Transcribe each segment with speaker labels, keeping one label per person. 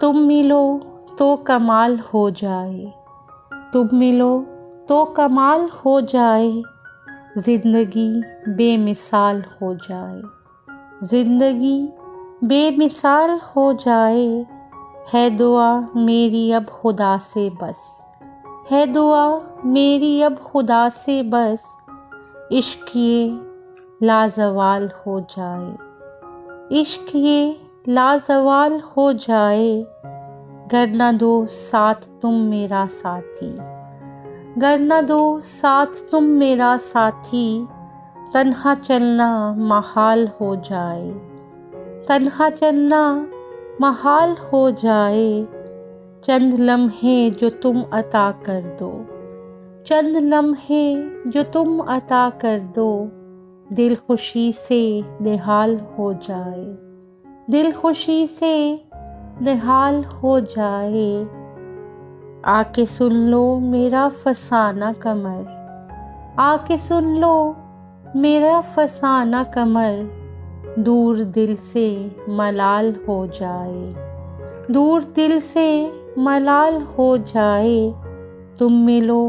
Speaker 1: तुम मिलो तो कमाल हो जाए, तुम मिलो तो कमाल हो जाए, ज़िंदगी बेमिसाल हो जाए, ज़िंदगी बेमिसाल हो जाए। है दुआ मेरी अब खुदा से बस, है दुआ मेरी अब खुदा से बस, इश्क ये लाजवाल हो जाए, इश्क ये लाजवाल हो जाए। गर न दो साथ तुम मेरा साथी, गर न दो साथ तुम मेरा साथी, तन्हा चलना महाल हो जाए, तन्हा चलना महाल हो जाए। चंद लम्हे जो तुम अता कर दो, चंद लम्हे जो तुम अता कर दो, दिल खुशी से निहाल हो जाए, दिल खुशी से निहाल हो जाए। आके सुन लो मेरा फसाना कमर, आके सुन लो मेरा फसाना कमर, दूर दिल से मलाल हो जाए, दूर दिल से मलाल हो जाए। तुम मिलो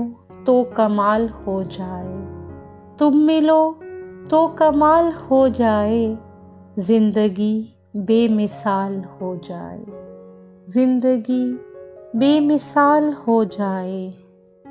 Speaker 1: तो कमाल हो जाए, तुम मिलो तो कमाल हो जाए, ज़िंदगी बेमिसाल हो जाए, ज़िंदगी बेमिसाल हो जाए।